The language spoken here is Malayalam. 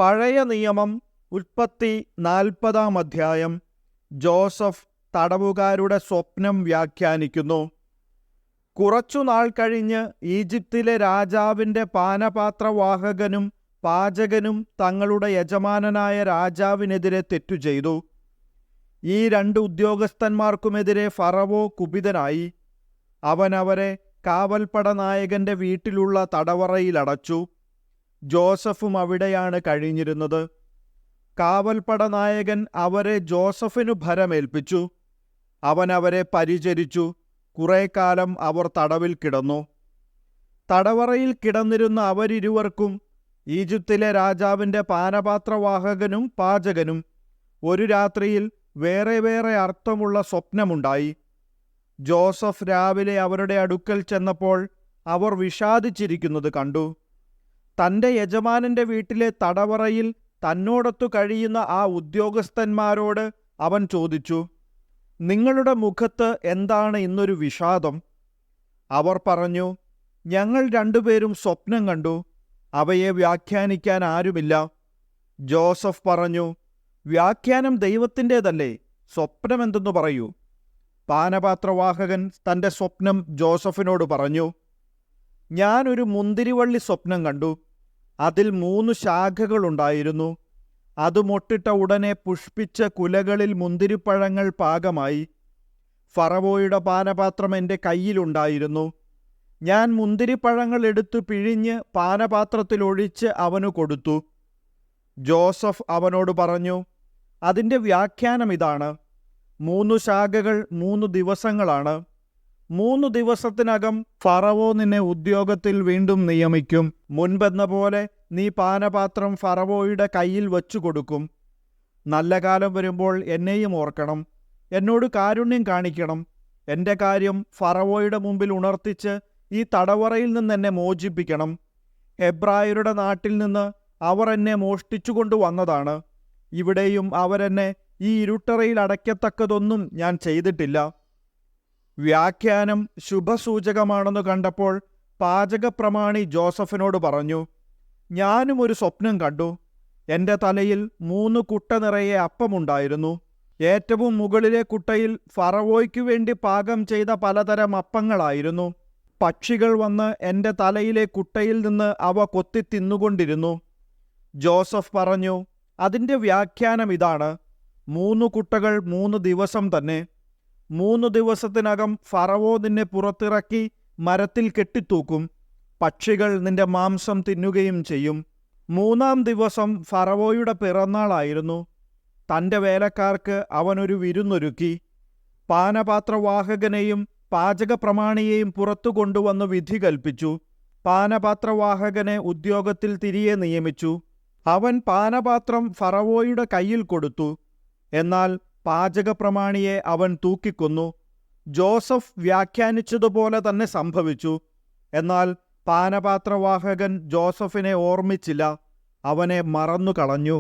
പഴയ നിയമം ഉൽപ്പത്തി 40-ാം അധ്യായം. ജോസഫ് തടവുകാരുടെ സ്വപ്നം വ്യാഖ്യാനിക്കുന്നു. കുറച്ചുനാൾ കഴിഞ്ഞ് ഈജിപ്തിലെ രാജാവിൻ്റെ പാനപാത്രവാഹകനും പാചകനും തങ്ങളുടെ യജമാനനായ രാജാവിനെതിരെ തെറ്റു ചെയ്തു. ഈ രണ്ട് ഉദ്യോഗസ്ഥന്മാർക്കുമെതിരെ ഫറവോ കുപിതനായി. അവൻ അവരെ കാവൽപ്പട നായകൻ്റെ വീട്ടിലുള്ള തടവറയിലടച്ചു. ജോസഫും അവിടെയാണ് കഴിഞ്ഞിരുന്നത്. കാവൽപ്പട നായകൻ അവരെ ജോസഫിനു ഭരമേൽപ്പിച്ചു. അവൻ അവരെ പരിചരിച്ചു. കുറേ കാലം അവർ തടവിൽ കിടന്നു. തടവറയിൽ കിടന്നിരുന്ന അവരിരുവർക്കും ഈജിപ്തിലെ രാജാവിൻ്റെ പാനപാത്രവാഹകനും പാചകനും ഒരു രാത്രിയിൽ വേറെ വേറെ അർത്ഥമുള്ള സ്വപ്നമുണ്ടായി. ജോസഫ് രാവിലെ അവരുടെ അടുക്കൽ ചെന്നപ്പോൾ അവർ വിഷാദിച്ചിരിക്കുന്നത് കണ്ടു. തൻ്റെ യജമാനൻ്റെ വീട്ടിലെ തടവറയിൽ തന്നോടൊത്തു കഴിയുന്ന ആ ഉദ്യോഗസ്ഥന്മാരോട് അവൻ ചോദിച്ചു, നിങ്ങളുടെ മുഖത്ത് എന്താണ് ഇന്നൊരു വിഷാദം? അവർ പറഞ്ഞു, ഞങ്ങൾ രണ്ടുപേരും സ്വപ്നം കണ്ടു, അവയെ വ്യാഖ്യാനിക്കാൻ ആരുമില്ല. ജോസഫ് പറഞ്ഞു, വ്യാഖ്യാനം ദൈവത്തിൻ്റേതല്ലേ, സ്വപ്നമെന്തെന്നു പറയൂ. പാനപാത്രവാഹകൻ തൻ്റെ സ്വപ്നം ജോസഫിനോട് പറഞ്ഞു, ഞാനൊരു മുന്തിരിവള്ളി സ്വപ്നം കണ്ടു. അതിൽ 3 ശാഖകളുണ്ടായിരുന്നു. അത് മൊട്ടിട്ട ഉടനെ പുഷ്പിച്ച കുലകളിൽ മുന്തിരിപ്പഴങ്ങൾ പാകമായി. ഫറവോയുടെ പാനപാത്രം എൻ്റെ കയ്യിലുണ്ടായിരുന്നു. ഞാൻ മുന്തിരിപ്പഴങ്ങൾ എടുത്തു പിഴിഞ്ഞ് പാനപാത്രത്തിലൊഴിച്ച് അവനു കൊടുത്തു. ജോസഫ് അവനോട് പറഞ്ഞു, അതിൻ്റെ വ്യാഖ്യാനം ഇതാണ്. 3 ശാഖകൾ 3 ദിവസങ്ങളാണ്. 3 ദിവസത്തിനകം ഫറവോ നിന്നെ ഉദ്യോഗത്തിൽ വീണ്ടും നിയമിക്കും. മുൻപെന്ന പോലെ നീ പാനപാത്രം ഫറവോയുടെ കയ്യിൽ വച്ചു കൊടുക്കും. നല്ല കാലം വരുമ്പോൾ എന്നെയും ഓർക്കണം, എന്നോട് കാരുണ്യം കാണിക്കണം. എൻ്റെ കാര്യം ഫറവോയുടെ മുമ്പിൽ ഉണർത്തിച്ച് ഈ തടവറയിൽ നിന്ന് എന്നെ മോചിപ്പിക്കണം. ഹെബ്രായരുടെ നാട്ടിൽ നിന്ന് അവർ എന്നെ മോഷ്ടിച്ചുകൊണ്ടു വന്നതാണ്. ഇവിടെയും അവരെന്നെ ഈ ഇരുട്ടറയിൽ അടയ്ക്കത്തക്കതൊന്നും ഞാൻ ചെയ്തിട്ടില്ല. വ്യാഖ്യാനം ശുഭസൂചകമാണെന്ന് കണ്ടപ്പോൾ പാചകപ്രമാണി ജോസഫിനോട് പറഞ്ഞു, ഞാനും ഒരു സ്വപ്നം കണ്ടു. എൻ്റെ തലയിൽ 3 കുട്ട നിറയെ അപ്പമുണ്ടായിരുന്നു. ഏറ്റവും മുകളിലെ കുട്ടയിൽ ഫറവോയ്ക്കു വേണ്ടി പാകം ചെയ്ത പലതരം അപ്പങ്ങളായിരുന്നു. പക്ഷികൾ വന്ന് എൻ്റെ തലയിലെ കുട്ടയിൽ നിന്ന് അവ കൊത്തി തിന്നുകൊണ്ടിരുന്നു. ജോസഫ് പറഞ്ഞു, അതിൻ്റെ വ്യാഖ്യാനം ഇതാണ്. 3 കുട്ടകൾ 3 ദിവസം തന്നെ. 3 ദിവസത്തിനകം ഫറവോ നിന്നെ പുറത്തിറക്കി മരത്തിൽ കെട്ടിത്തൂക്കും. പക്ഷികൾ നിന്റെ മാംസം തിന്നുകയും ചെയ്യും. 3-ാം ദിവസം ഫറവോയുടെ പിറന്നാളായിരുന്നു. തൻ്റെ വേലക്കാർക്ക് അവനൊരു വിരുന്നൊരുക്കി. പാനപാത്രവാഹകനെയും പാചകപ്രമാണിയെയും പുറത്തു കൊണ്ടുവന്ന് വിധി കൽപ്പിച്ചു. പാനപാത്രവാഹകനെ ഉദ്യോഗത്തിൽ തിരികെ നിയമിച്ചു. അവൻ പാനപാത്രം ഫറവോയുടെ കയ്യിൽ കൊടുത്തു. എന്നാൽ പാചകപ്രമാണിയെ അവൻ തൂക്കിക്കൊന്നു. ജോസഫ് വ്യാഖ്യാനിച്ചതുപോലെ തന്നെ സംഭവിച്ചു. എന്നാൽ പാനപാത്രവാഹകൻ ജോസഫിനെ ഓർമ്മിച്ചില്ല, അവനെ മറന്നുകളഞ്ഞു.